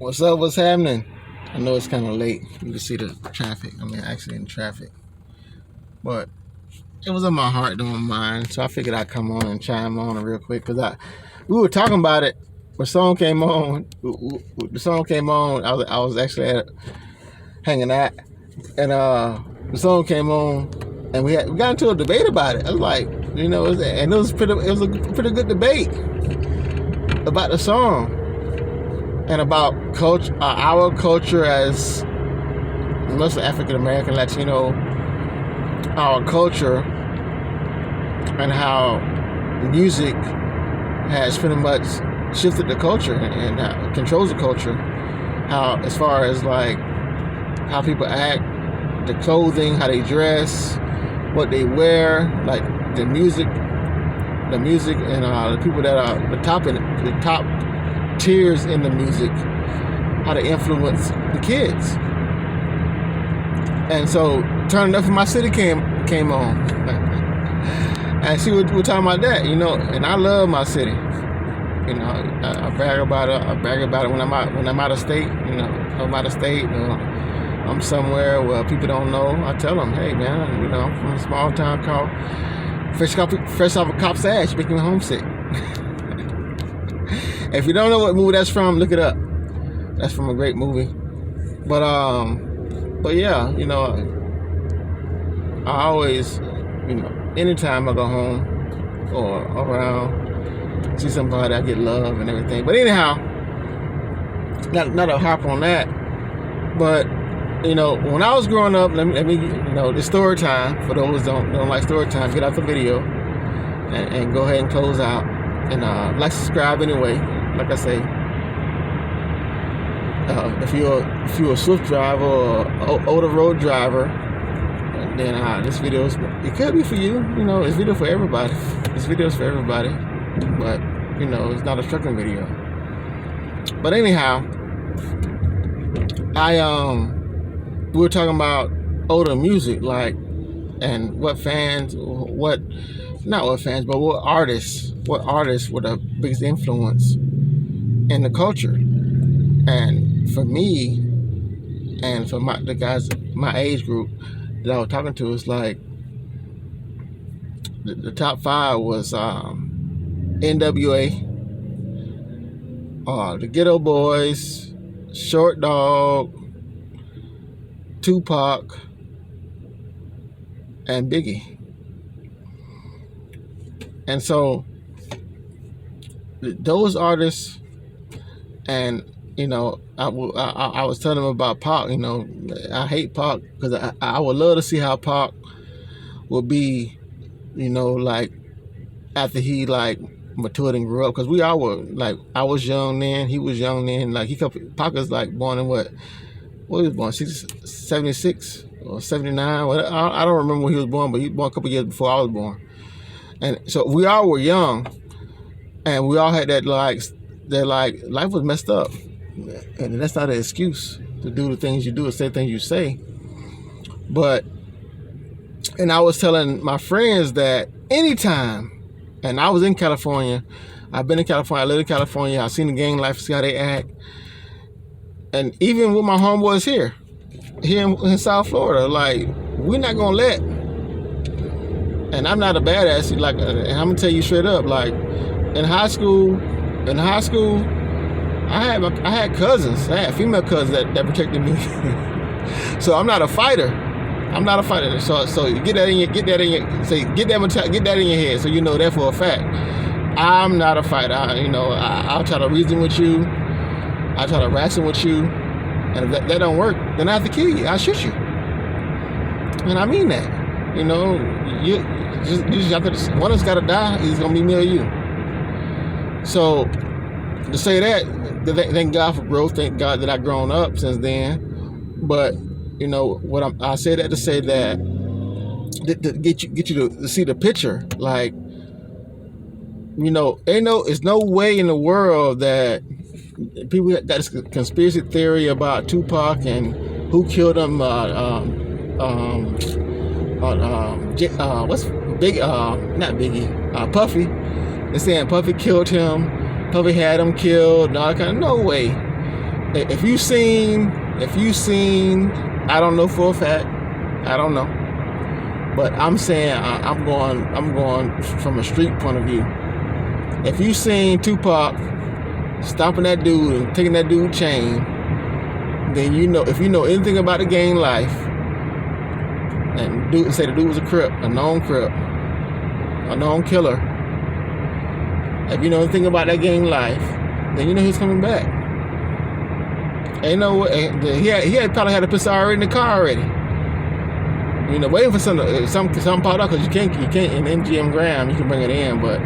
What's up? What's happening? I know it's kind of late. You can see the traffic. Actually in traffic. But it was on my heart, on my mind. So I figured I'd come on and chime on real quick. Because we were talking about it. The song came on. I was actually hanging out. And the song came on. And we got into a debate about it. I was like, it was a pretty good debate about the song. And about culture, our culture as mostly African American, Latino, our culture, and how music has pretty much shifted the culture and controls the culture. How, as far as like how people act, the clothing, how they dress, what they wear, like the music, and the people that are the top tiers in the music, how to influence the kids. And so Turning Up for My City came on. And see, we're talking about that, and I love my city. I brag about it. I brag about it when I'm out of state. I'm out of state. I'm somewhere where people don't know. I tell them, hey man, I'm from a small town called fresh off a cop's ass, making me homesick. If you don't know what movie that's from, look it up. That's from a great movie. But yeah, I always, anytime I go home or around, see somebody, I get love and everything. But anyhow, not to harp on that. But when I was growing up, let me the story time. For those who don't like story time, get out the video and go ahead and close out. And like, subscribe anyway. Like I say, if you're a Swift driver or older road driver, then this video it could be for you. It's video for everybody. This video is for everybody, but it's not a trucking video. But anyhow, we were talking about older music, like, and what artists were the biggest influence in the culture. And for me, and for the guys my age group that I was talking to, it's like the top 5 was NWA, the Ghetto Boys, Short Dog, Tupac, and Biggie. And so those artists, and I was telling them about Pac. I hate Pac because I would love to see how Pac would be, like after he like matured and grew up. Because we all were like, I was young then, he was young then. Like Pac is like born in what he was born, 76 or 79. I don't remember when he was born, but he was born a couple years before I was born. And so we all were young, and we all had that life was messed up. And that's not an excuse to do the things you do or say the things you say. And I was telling my friends that anytime, and I was in California, I've been in California, I live in California, I've seen the gang life, see how they act. And even with my homeboys here in South Florida, like, we're not gonna let, and I'm not a badass, like, and I'm gonna tell you straight up, like, in high school, I had cousins. I had female cousins that protected me. So I'm not a fighter. So you get that in your head. So you know that for a fact. I'm not a fighter. I'll try to reason with you. I'll try to wrestle with you. And if that don't work, then I have to kill you. I'll shoot you. And I mean that. You just have to. One of us got to die. It's gonna be me or you. So to say that, thank God for growth. Thank God that I've grown up since then. But I say that to say that to get you to see the picture. Like, there's no way in the world that people got this conspiracy theory about Tupac and who killed him. What's Big? Not Biggie. Puffy. They're saying Puffy killed him. Puffy had him killed. No way. if you seen, I don't know for a fact, I don't know, but I'm saying I'm going from a street point of view. If you seen Tupac stopping that dude and taking that dude's chain, then you know, if you know anything about the gang life, and say the dude was a Crip, a known killer. If you know anything about that gang life, then you know he's coming back. And you know what? He had probably had a pistol already in the car already. You know, waiting for some popped up, because you can't in MGM Graham you can bring it in, but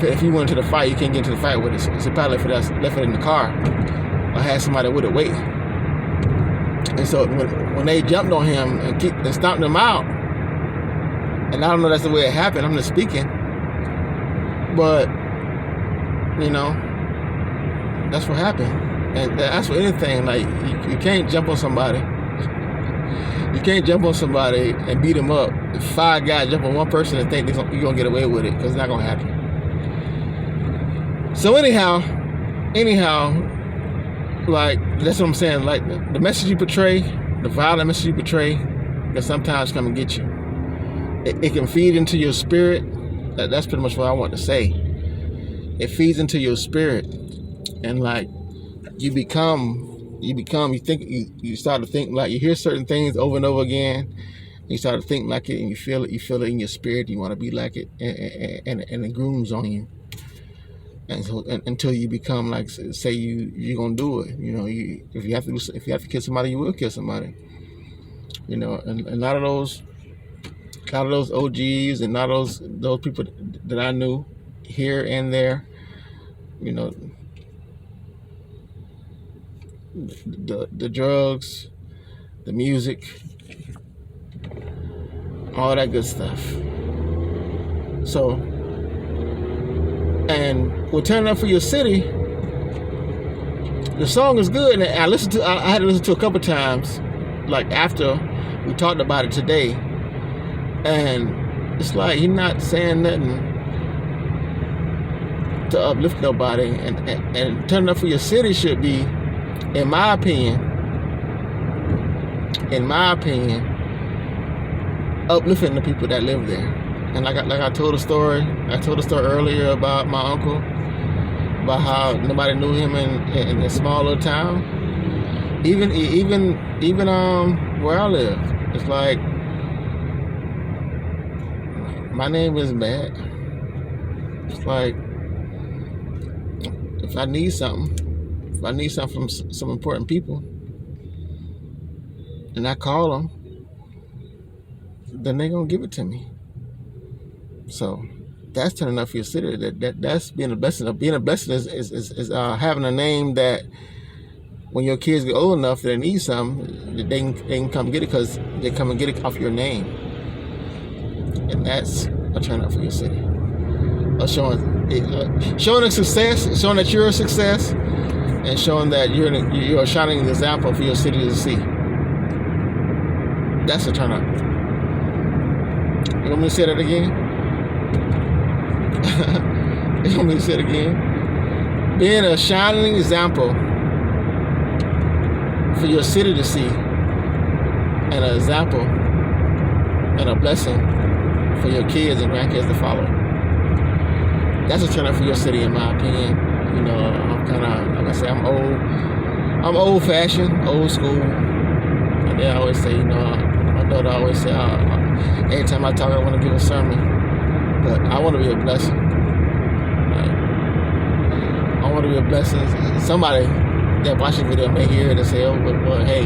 if you went into the fight, you can't get into the fight with it. So probably left it in the car, or had somebody with it waiting. And so when they jumped on him and stomped him out, and I don't know that's the way it happened, I'm just speaking, but you know, that's what happened. And that's for anything. Like, you can't jump on somebody. You can't jump on somebody and beat them up. If 5 guys jump on one person and think you're gonna get away with it, because it's not gonna happen. So anyhow, like, that's what I'm saying. Like, the message you portray, the violent message you portray, can sometimes come and get you. It can feed into your spirit. That's pretty much what I want to say. It feeds into your spirit, and like, you start to think like, you hear certain things over and over again, and you start to think like it, and you feel it in your spirit. You want to be like it, and it grooms on you. And so until you become like, say you're gonna do it. You know, if you have to kill somebody, you will kill somebody. You know, and a lot of those OGs and a lot of those people that I knew here and there, you know, the drugs, the music, all that good stuff. So, and we're turning up for your city. The song is good, and I had to listen to it a couple times, like after we talked about it today, and it's like he's not saying nothing to uplift nobody, and turning up for your city should be, in my opinion, uplifting the people that live there. And like I told a story earlier about my uncle, about how nobody knew him in a small little town. Even where I live, it's like, my name isn't bad. It's like, if I need something from some important people, and I call them, then they're gonna give it to me. So that's turning up for your city. That's being a blessing. Being a blessing is having a name that when your kids get old enough that they need something, they can come get it, because they come and get it off your name. And that's a turn up for your city. Showing a success, showing that you're a success, and showing that you're a shining example for your city to see. That's a turn up. You want me to say that again? You want me to say it again? Being a shining example for your city to see, and an example and a blessing for your kids and grandkids to follow. That's a turn up for your city, in my opinion. You know, I'm kind of, like I say, I'm old-fashioned, old school. And they always say, you know, my daughter always say, every time I talk, I want to give a sermon. But I want to be a blessing. Like, I want to be a blessing. Somebody that watches the video may hear it and say, oh, well, hey,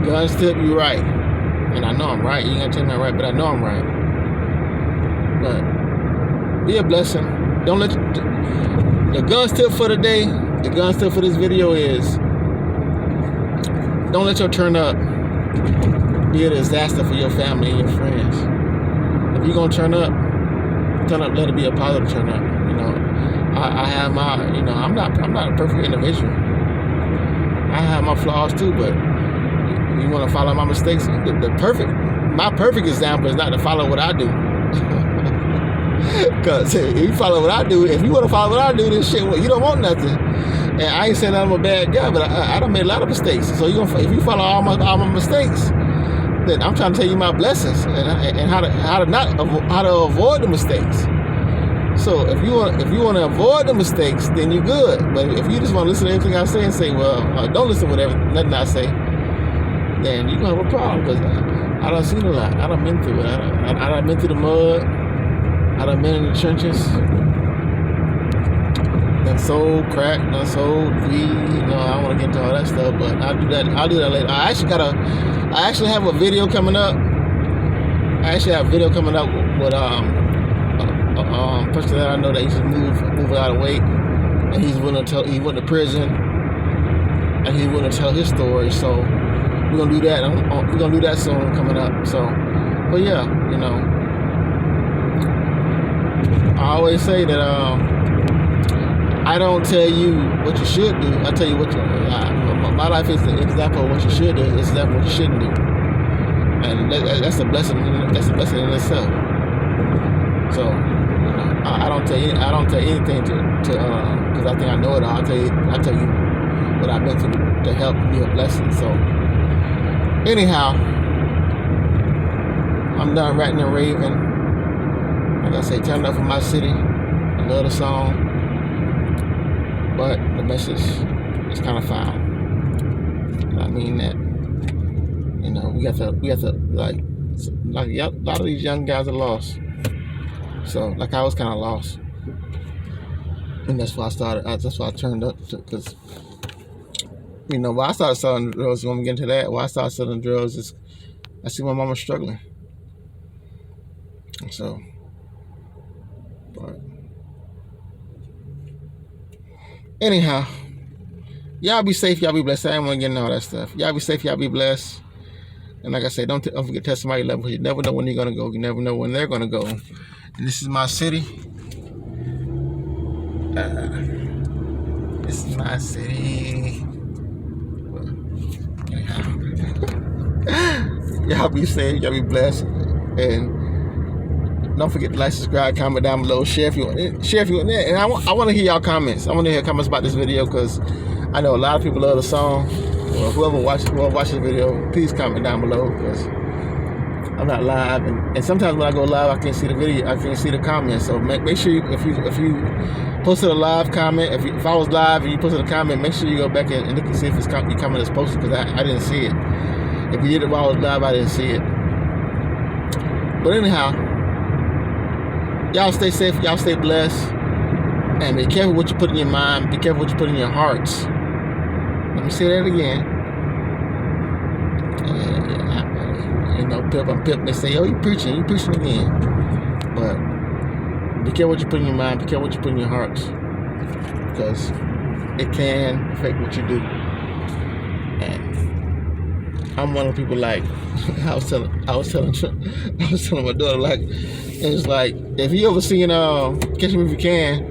GUNNSTIP, you're right. And I know I'm right. You ain't going to tell me I'm right, but I know I'm right. But be a blessing. Don't let the GUNNSTIP for the day, the GUNNSTIP for this video is, don't let your turn up be a disaster for your family and your friends. If you're going to turn up, let it be a positive turn up. You know, I have my, you know, I'm not a perfect individual. I have my flaws too, but you want to follow my mistakes. My perfect example is not to follow what I do. Because if you follow what I do, if you want to follow what I do, then shit, well, you don't want nothing. And I ain't saying I'm a bad guy, but I done made a lot of mistakes. So if you follow all my mistakes, then I'm trying to tell you my blessings and how to avoid the mistakes. So if you want to avoid the mistakes, then you're good. But if you just want to listen to everything I say and say, well, don't listen to nothing I say, then you're gonna have a problem, because I done seen a lot. I done been through it. I done been through the mud. I done been in the trenches. Done sold crack. Done sold weed. I don't want to get into all that stuff, but I'll do that later. I actually have a video coming up. I actually have a video coming up with person that I know that he just moved a lot of weight, and he went to prison, and he's willing to tell his story. So we're gonna do that. We're gonna do that soon coming up. So, but yeah, I always say that I don't tell you what you should do. I tell you what my life is an example of what you should do. It's an example of what you shouldn't do, and that's a blessing. That's a blessing in itself. So I don't tell you anything to because I think I know it all. I tell you what I've been through to help me a blessing. So anyhow, I'm done ranting and raving. Like I say, turn up for my city. I love the song, but the message is kind of foul. And I mean that. We have to like a lot of these young guys are lost. So like I was kind of lost, and that's why I started. That's why I turned up, because why I started selling drugs. When we get into that, why I started selling drugs is I see my mama struggling. So, but anyhow, y'all be safe. Y'all be blessed. I ain't want to get into all that stuff. Y'all be safe. Y'all be blessed. And like I said, don't forget to test somebody love, because you never know when you're gonna go. You never know when they're gonna go. And this is my city. This is my city. Well, anyhow, y'all be safe. Y'all be blessed. And don't forget to like, subscribe, comment down below, share if you want. And I want to hear y'all comments. I want to hear comments about this video, because I know a lot of people love the song. Well, whoever watches the video, please comment down below, because I'm not live, and sometimes when I go live, I can't see the video, I can't see the comments. So make sure if you posted a live comment, if I was live and you posted a comment, make sure you go back and look and see if your comment is posted, because I didn't see it. If you did it while I was live, I didn't see it. But anyhow, y'all stay safe, y'all stay blessed, and be careful what you put in your mind. Be careful what you put in your hearts. Let me say that again. Pip, they say, you preaching again. But be careful what you put in your mind, be careful what you put in your hearts, because it can affect what you do. And I'm one of the people, like I was telling my daughter, like, it's like, if you ever seen Catch Me If You Can,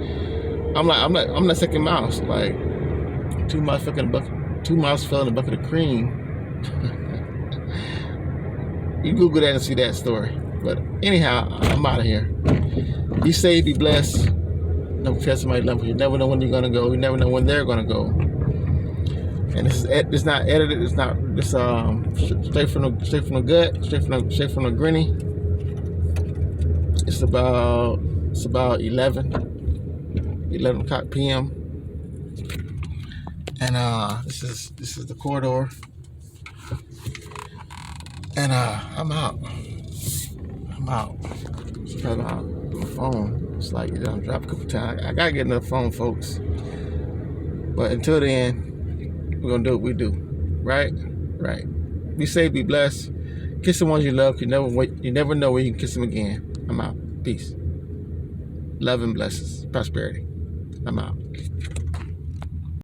I'm not second mouse. Like 2 miles fell in the bucket of cream. You Google that and see that story. But anyhow, I'm out of here. Be safe, be blessed. Don't tell somebody love you. You never know when you're gonna go. You never know when they're gonna go. And it's not edited. It's straight from the gut, straight from the granny. It's about 11 o'clock p.m. And this is the corridor. And I'm out. It's probably on my phone. It's like I'm dropped a couple times. I gotta get another phone, folks. But until then, we're gonna do what we do. Right? Be safe, be blessed. Kiss the ones you love. You never know when you can kiss them again. I'm out. Peace. Love and blessings. Prosperity. I'm out.